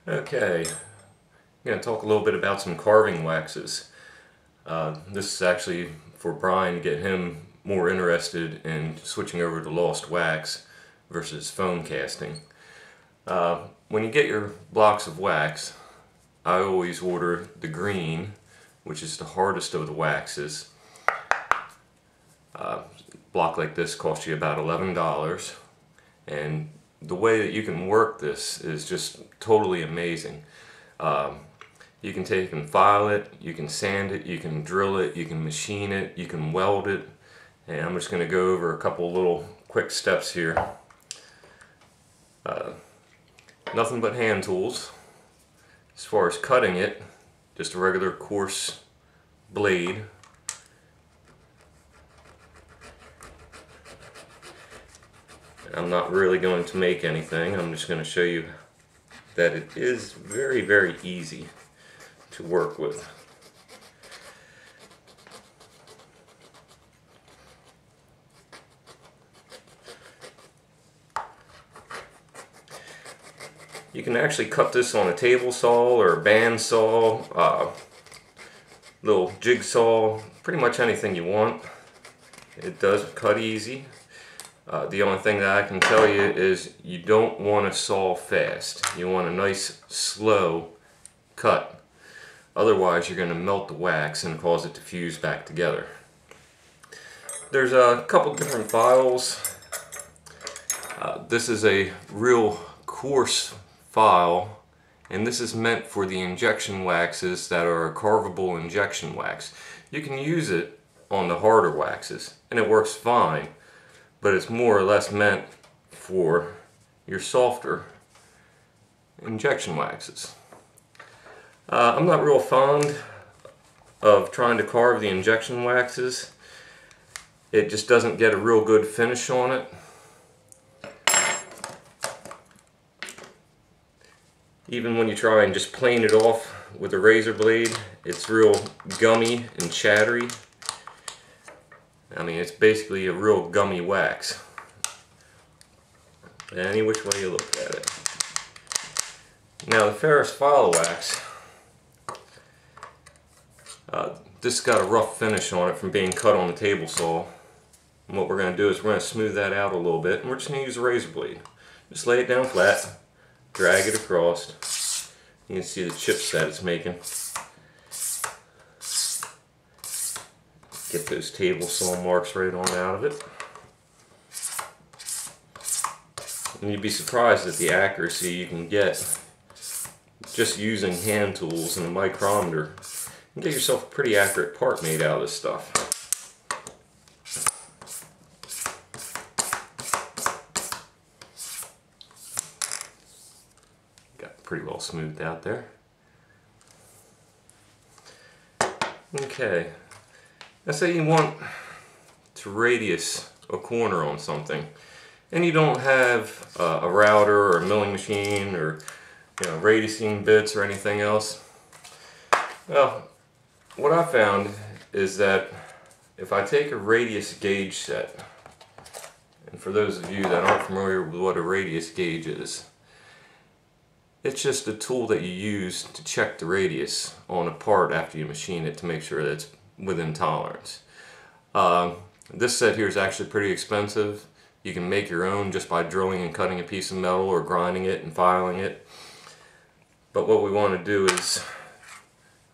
Okay, I'm going to talk a little bit about some carving waxes. This is actually for Brian to get him more interested in switching over to lost wax versus foam casting. When you get your blocks of wax, I always order the green, which is the hardest of the waxes. A block like this costs you about $11, and the way that you can work this is just totally amazing. You can take and file it, you can sand it, you can drill it, you can machine it, you can weld it, and I'm just going to go over a couple little quick steps here. Nothing but hand tools. As far as cutting it, just a regular coarse blade. I'm not really going to make anything, I'm just going to show you that it is very, very easy to work with. You can actually cut this on a table saw or a band saw, little jigsaw, pretty much anything you want. It does cut easy. The only thing that I can tell you is you don't want to saw fast. You want a nice slow cut. Otherwise you're going to melt the wax and cause it to fuse back together. There's a couple different files. This is a real coarse file, and this is meant for the injection waxes that are a carvable injection wax. You can use it on the harder waxes and it works fine, but it's more or less meant for your softer injection waxes. I'm not real fond of trying to carve the injection waxes. It just doesn't get a real good finish on it. Even when you try and just plane it off with a razor blade, it's real gummy and chattery. I mean, it's basically a real gummy wax. Any which way you look at it. Now the Ferris file wax, this got a rough finish on it from being cut on the table saw. And what we're going to do is we're going to smooth that out a little bit, and we're just going to use a razor blade. Just lay it down flat, drag it across. You can see the chips that it's making. Get those table saw marks right on out of it. And you'd be surprised at the accuracy you can get just using hand tools and a micrometer. You can get yourself a pretty accurate part made out of this stuff. Got pretty well smoothed out there. Okay. Let's say you want to radius a corner on something, and you don't have a router or a milling machine or radiusing bits or anything else. Well, what I found is that if I take a radius gauge set, and for those of you that aren't familiar with what a radius gauge is, it's just a tool that you use to check the radius on a part after you machine it to make sure that it's within tolerance. This set here is actually pretty expensive. You can make your own just by drilling and cutting a piece of metal or grinding it and filing it. But what we want to do is,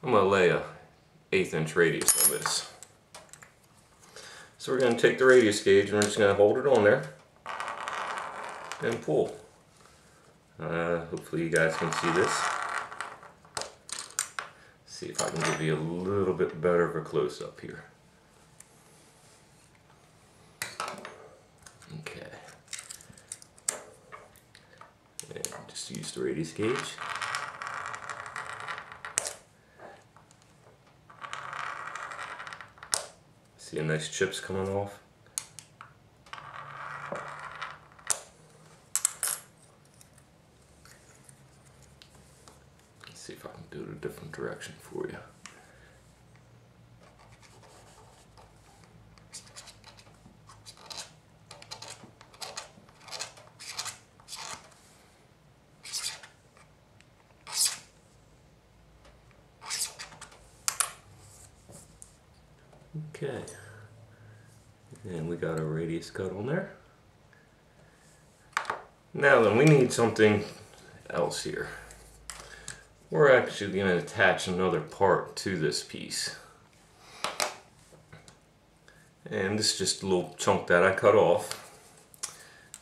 I'm going to lay a 1/8 inch radius on this. So we're going to take the radius gauge and we're just going to hold it on there and pull. Hopefully you guys can see this. See if I can give you a little bit better of a close-up here. Okay. And just use the radius gauge. See a nice chips coming off? Let's see if I can do it a different direction for you. Okay, and we got our radius cut on there. Now then, we need something else here. We're actually going to attach another part to this piece. And this is just a little chunk that I cut off.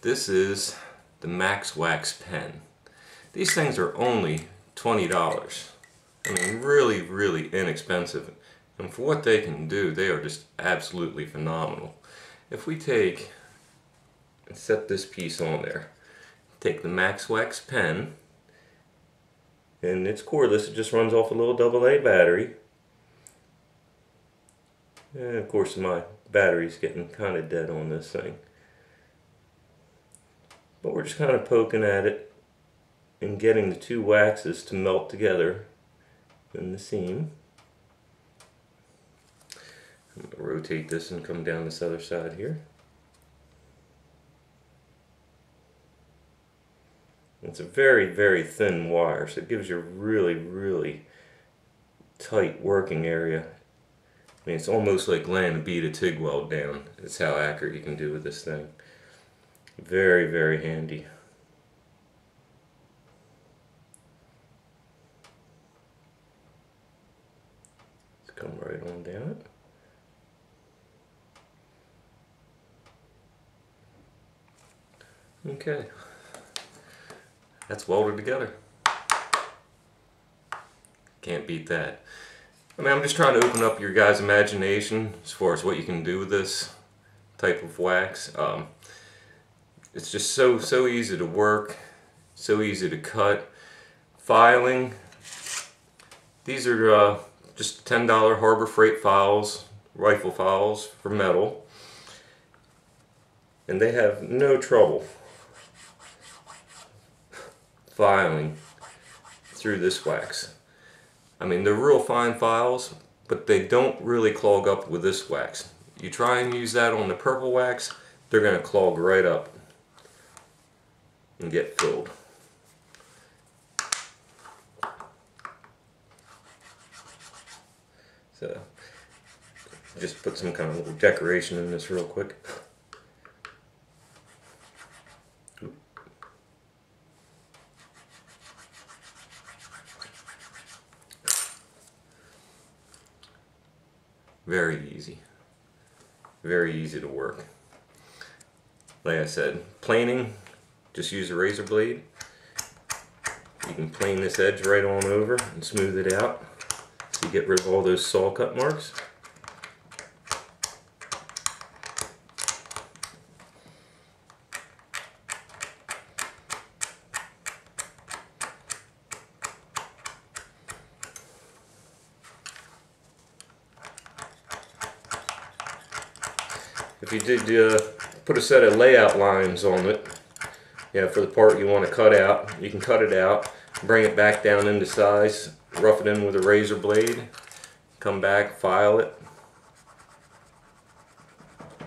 This is the Max Wax pen. These things are only $20. I mean, really, really inexpensive. And for what they can do, they are just absolutely phenomenal. If we take and set this piece on there, take the Max Wax pen, and it's cordless, it just runs off a little AA battery. And of course my battery's getting kind of dead on this thing. But we're just kind of poking at it and getting the two waxes to melt together in the seam. I'm going to rotate this and come down this other side here. It's a very, very thin wire, so it gives you a really, really tight working area. I mean, it's almost like laying a bead of TIG weld down. It's how accurate you can do with this thing. Very, very handy. Let's come right on down it. Okay. That's welded together. Can't beat that. I mean, I'm just trying to open up your guys' imagination as far as what you can do with this type of wax. It's just so easy to work, so easy to cut. Filing. These are just $10 Harbor Freight files, rifle files for metal. And they have no trouble filing through this wax. I mean, they're real fine files, but they don't really clog up with this wax. You try and use that on the purple wax, they're going to clog right up and get filled. So, just put some kind of little decoration in this real quick. Very easy. Very easy to work. Like I said, planing, just use a razor blade. You can plane this edge right on over and smooth it out so you get rid of all those saw cut marks. If you did put a set of layout lines on it, for the part you want to cut out, you can cut it out, bring it back down into size, rough it in with a razor blade, come back, file it. I'm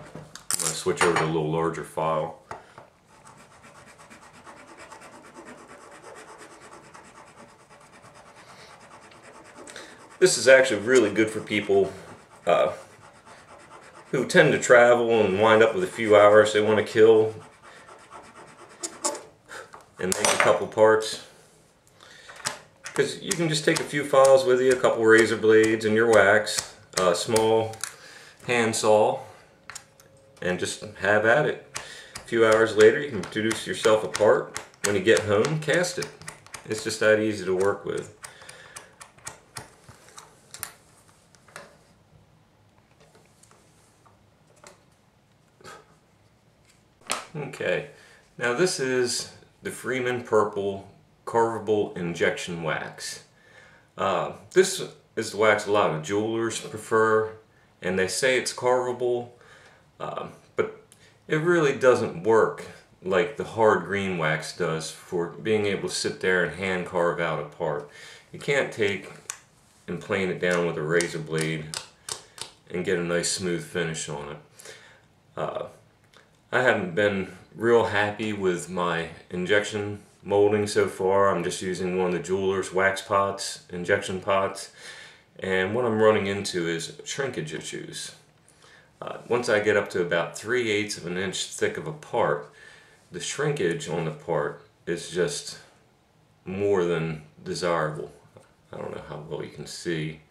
going to switch over to a little larger file. This is actually really good for people who tend to travel and wind up with a few hours they want to kill and make a couple parts. Because you can just take a few files with you, a couple razor blades and your wax, a small hand saw, and just have at it. A few hours later you can produce yourself a part. When you get home, cast it. It's just that easy to work with. Okay, now this is the Freeman Purple Carvable Injection Wax. This is the wax a lot of jewelers prefer, and they say it's carvable, but it really doesn't work like the hard green wax does for being able to sit there and hand carve out a part. You can't take and plane it down with a razor blade and get a nice smooth finish on it. I haven't been real happy with my injection molding so far. I'm just using one of the jeweler's wax pots, injection pots, and what I'm running into is shrinkage issues. Once I get up to about 3/8 of an inch thick of a part, the shrinkage on the part is just more than desirable. I don't know how well you can see,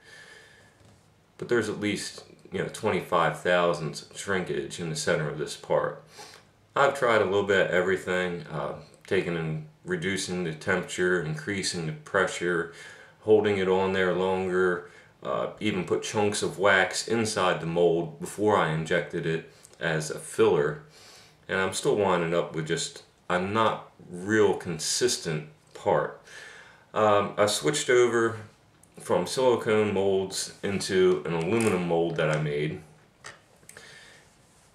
but there's at least 25 thousandths shrinkage in the center of this part. I've tried a little bit of everything, taking and reducing the temperature, increasing the pressure, holding it on there longer, even put chunks of wax inside the mold before I injected it as a filler, and I'm still winding up with just a not real consistent part. I switched over from silicone molds into an aluminum mold that I made,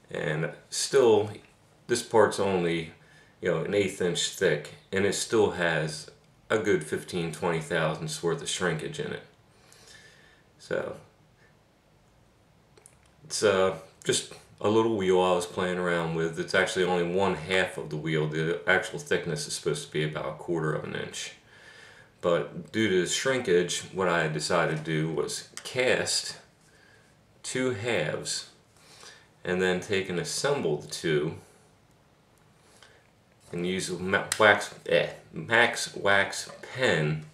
and still this part's only an 1/8 inch thick, and it still has a good 15-20 thousandths worth of shrinkage in it. So it's just a little wheel I was playing around with. It's actually only 1/2 of the wheel. The actual thickness is supposed to be about 1/4 of an inch. But due to the shrinkage, what I decided to do was cast 2 halves and then take and assemble the two and use a Max Wax pen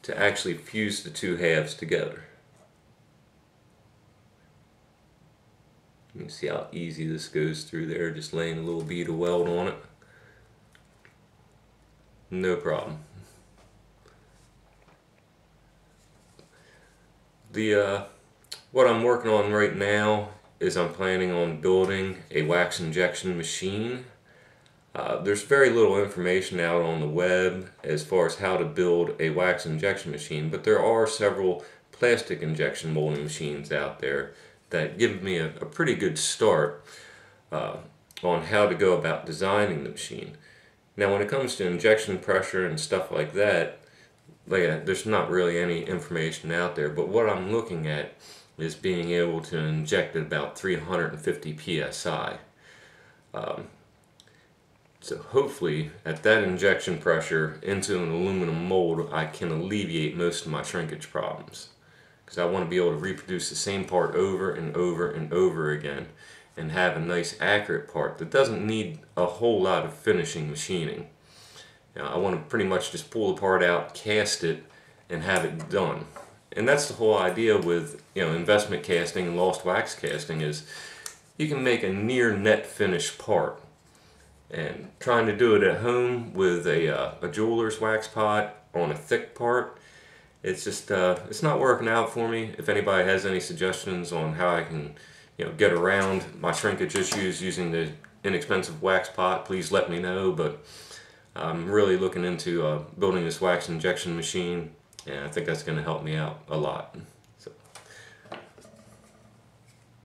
to actually fuse the 2 halves together. You can see how easy this goes through there, just laying a little bead of weld on it. No problem. What I'm working on right now is I'm planning on building a wax injection machine. There's very little information out on the web as far as how to build a wax injection machine, but there are several plastic injection molding machines out there that give me a pretty good start on how to go about designing the machine. Now when it comes to injection pressure and stuff like that, there's not really any information out there, but what I'm looking at is being able to inject at about 350 psi. So hopefully at that injection pressure into an aluminum mold, I can alleviate most of my shrinkage problems, because I want to be able to reproduce the same part over and over and over again and have a nice accurate part that doesn't need a whole lot of finishing machining. I want to pretty much just pull the part out, cast it, and have it done. And that's the whole idea with investment casting and lost wax casting, is you can make a near net finished part. And trying to do it at home with a jeweler's wax pot on a thick part, it's just it's not working out for me. If anybody has any suggestions on how I can get around my shrinkage issues using the inexpensive wax pot, please let me know. But I'm really looking into building this wax injection machine, and I think that's going to help me out a lot.